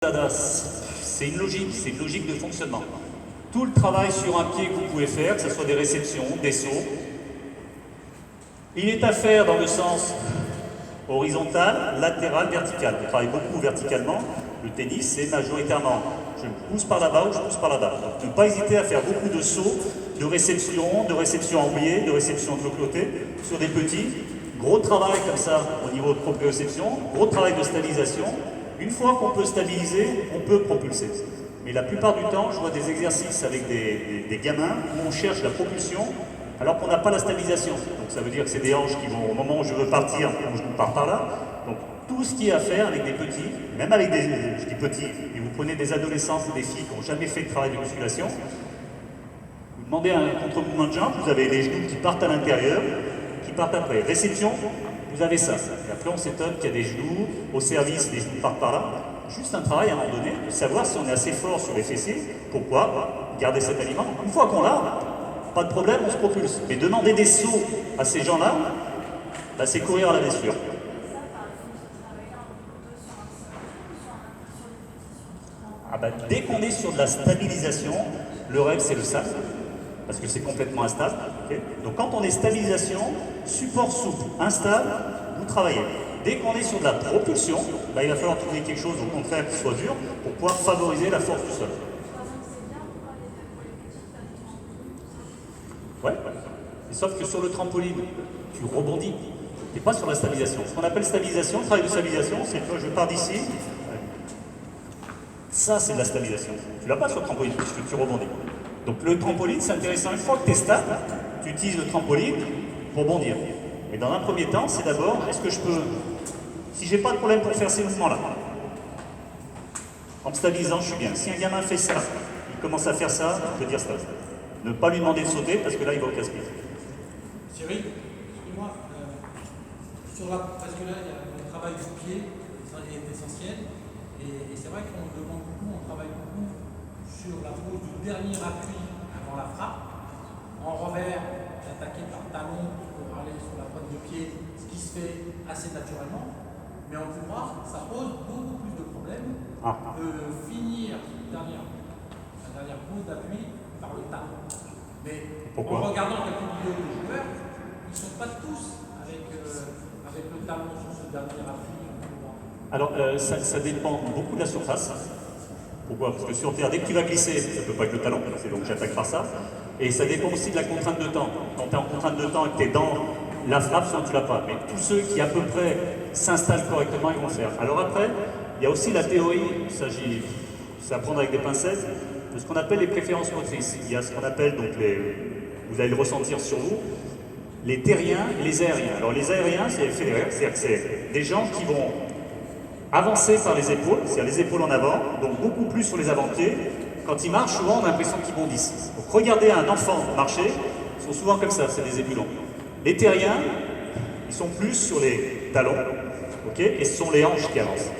DADAS, c'est une logique de fonctionnement. Tout le travail sur un pied que vous pouvez faire, que ce soit des réceptions, des sauts, il est à faire dans le sens horizontal, latéral, vertical. On travaille beaucoup verticalement. Le tennis, c'est majoritairement je pousse par là-bas ou je pousse par là-bas. Donc ne pas hésiter à faire beaucoup de sauts, de réception en biais, de réception de l'autre côté, sur des petits. Gros travail comme ça au niveau de proprioception, gros travail de stabilisation. Une fois qu'on peut stabiliser, on peut propulser. Mais la plupart du temps, je vois des exercices avec des gamins où on cherche la propulsion alors qu'on n'a pas la stabilisation. Donc ça veut dire que c'est des hanches qui vont, au moment où je veux partir, je pars par là. Donc tout ce qui est à faire avec des petits, même avec des, je dis petits, et vous prenez des adolescents ou des filles qui n'ont jamais fait de travail de musculation, vous demandez un contre-mouvement de jambe, vous avez les genoux qui partent à l'intérieur, qui partent après. Réception, vous avez ça. Et après on s'étonne qu'il y a des genoux au service, les genoux partent par là. Juste un travail à un moment donné, de savoir si on est assez fort sur les fessiers, pourquoi garder cet aliment. Une fois qu'on l'a, pas de problème, on se propulse. Mais demander des sauts à ces gens-là, bah, c'est courir à la blessure. Ah bah, dès qu'on est sur de la stabilisation, le rêve c'est le sable, parce que c'est complètement instable. Okay. Donc quand on est stabilisation, support souple, instable, vous travaillez. Dès qu'on est sur de la propulsion, bah, il va falloir trouver quelque chose au contraire qui soit dur pour pouvoir favoriser la force du sol. Ouais, et sauf que sur le trampoline, tu rebondis, tu n'es pas sur la stabilisation. Ce qu'on appelle stabilisation, le travail de stabilisation, c'est que je pars d'ici, ça c'est de la stabilisation. Tu l'as pas sur le trampoline puisque tu rebondis. Donc le trampoline, c'est intéressant. Une fois que tu es stable, tu utilises le trampoline pour bondir. Mais dans un premier temps, c'est d'abord, est-ce que je peux, si j'ai pas de problème pour faire ces mouvements-là, en me stabilisant, je suis bien. Si un gamin fait ça, il commence à faire ça, je veux dire stop. Ne pas lui demander de sauter parce que là, il va au casse-pied. Cyril, excuse-moi, parce que là, il y a le travail du pied est essentiel. Et c'est vrai qu'on demande beaucoup, on travaille beaucoup sur la pose du dernier appui avant la frappe. En revers, attaqué par talon pour aller sur la pointe de pied, ce qui se fait assez naturellement. Mais en pouvoir, ça pose beaucoup plus de problèmes de finir la dernière pose d'appui par le talon. Mais pourquoi? En regardant quelques vidéos de joueurs, ils ne sont pas tous avec le talon sur ce dernier appui. Alors, ça dépend beaucoup de la surface. Pourquoi? Parce que sur terre, dès que tu vas glisser, ça ne peut pas être le talon, c'est donc j'attaque par ça. Et ça dépend aussi de la contrainte de temps. Quand tu es en contrainte de temps et que tu es dans la frappe, sinon tu l'as pas. Mais tous ceux qui à peu près s'installent correctement, ils vont le faire. Alors après, il y a aussi la théorie, c'est à prendre avec des pincettes, de ce qu'on appelle les préférences motrices. Il y a ce qu'on appelle, donc vous allez le ressentir sur vous, les terriens et les aériens. Alors les aériens, c'est-à-dire que c'est des gens qui vont avancer par les épaules, c'est-à-dire les épaules en avant, donc beaucoup plus sur les avant-pieds. Quand ils marchent, souvent on a l'impression qu'ils bondissent. Donc regardez un enfant marcher, ils sont souvent comme ça, c'est des épulons. Les terriens, ils sont plus sur les talons, okay, et ce sont les hanches qui avancent.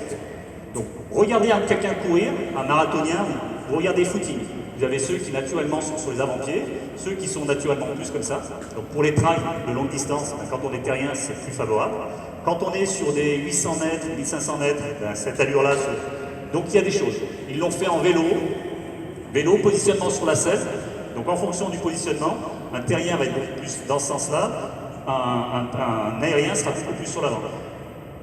Donc regardez quelqu'un courir, un marathonien, vous regardez footing. Vous avez ceux qui naturellement sont sur les avant-pieds, ceux qui sont naturellement plus comme ça. Donc pour les trails de longue distance, quand on est terrien, c'est plus favorable. Quand on est sur des 800 mètres, 1500 mètres, cette allure-là, donc il y a des choses. Ils l'ont fait en vélo, positionnement sur la selle. Donc en fonction du positionnement, un terrien va être beaucoup plus dans ce sens-là, un aérien sera beaucoup plus sur l'avant.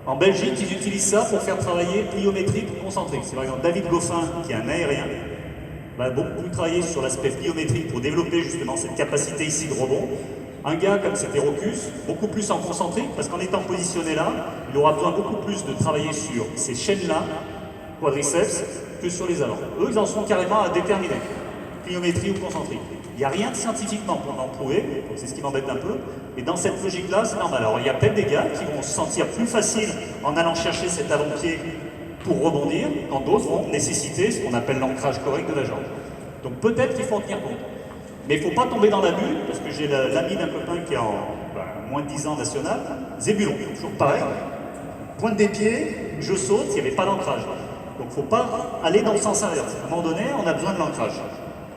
En Belgique, ils utilisent ça pour faire travailler pliométrique ou concentrique. C'est par exemple David Goffin, qui est un aérien, va beaucoup travailler sur l'aspect pliométrique pour développer justement cette capacité ici de rebond. Un gars comme c'était Rocus, beaucoup plus en concentrique, parce qu'en étant positionné là, il aura besoin beaucoup plus de travailler sur ces chaînes-là, quadriceps, que sur les avant. Eux, ils en sont carrément à déterminer, pliométrie ou concentrique. Il n'y a rien de scientifiquement pour en prouver, donc c'est ce qui m'embête un peu, mais dans cette logique-là, c'est normal. Alors il y a peut-être des gars qui vont se sentir plus facile en allant chercher cet avant-pied pour rebondir, quand d'autres vont nécessiter ce qu'on appelle l'ancrage correct de la jambe. Donc peut-être qu'il faut en tenir compte. Mais il ne faut pas tomber dans l'abus, parce que j'ai l'ami d'un copain qui est en moins de 10 ans national, Zébulon, toujours pareil. Pointe des pieds, je saute, il n'y avait pas d'ancrage. Donc il ne faut pas aller dans le sens inverse. À un moment donné, on a besoin de l'ancrage.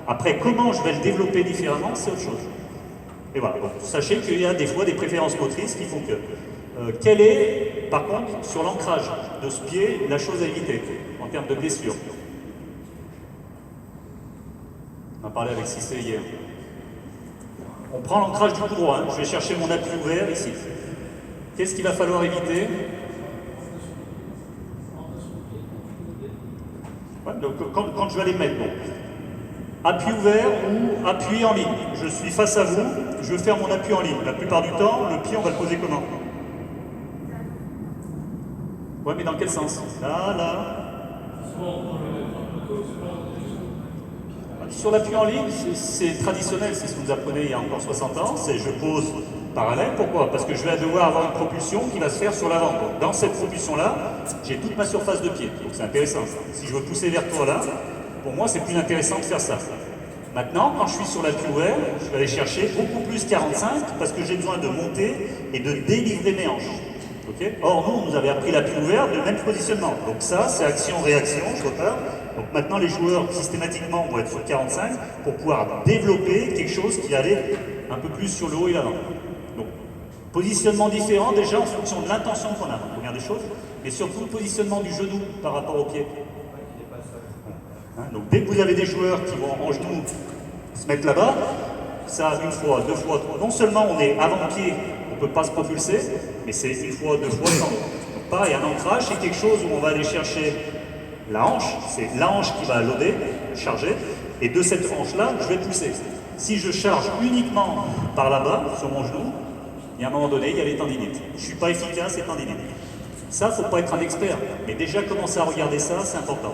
Après, comment je vais le développer différemment, c'est autre chose. Et voilà, donc, sachez qu'il y a des fois des préférences motrices qui font que. Quelle est, par contre, sur l'ancrage de ce pied, la chose à éviter? En termes de blessure. On a parlé avec Cissé hier. On prend l'ancrage du coup droit, hein. Je vais chercher mon appui ouvert ici. Qu'est-ce qu'il va falloir éviter? Ouais, donc, quand je vais aller mettre, bon, appui ouvert ou appui en ligne. Je suis face à vous, je veux faire mon appui en ligne. La plupart du temps, le pied, on va le poser comment? Ouais, mais dans quel sens? Là. Sur l'appui en ligne, c'est traditionnel, c'est ce que vous apprenez il y a encore 60 ans, c'est je pose parallèle. Pourquoi? Parce que je vais devoir avoir une propulsion qui va se faire sur l'avant. Donc dans cette propulsion-là, j'ai toute ma surface de pied. Donc c'est intéressant ça. Si je veux pousser vers toi là, pour moi c'est plus intéressant de faire ça. Maintenant, quand je suis sur l'appui ouvert, je vais aller chercher beaucoup plus 45 parce que j'ai besoin de monter et de délivrer mes hanches. Okay. Or, nous, on nous avait appris l'appui ouvert de même positionnement. Donc ça, c'est action-réaction, je repars. Donc maintenant, les joueurs, systématiquement, vont être sur 45 pour pouvoir développer quelque chose qui allait un peu plus sur le haut et l'avant. Donc, positionnement différent déjà en fonction de l'intention qu'on a, première des choses, mais surtout le positionnement du genou par rapport au pied. Hein, donc dès que vous avez des joueurs qui vont en genou se mettre là-bas, ça, une fois, deux fois, trois. Non seulement on est avant-pied, on ne peut pas se propulser, mais c'est une fois, deux fois, sans. Donc pareil, un ancrage, c'est quelque chose où on va aller chercher la hanche, c'est la hanche qui va loader, charger, et de cette hanche-là, je vais pousser. Si je charge uniquement par là-bas, sur mon genou, il y a un moment donné, il y a les tendinites. Je ne suis pas efficace, c'est tendinite. Ça, il ne faut pas être un expert, mais déjà commencer à regarder ça, c'est important.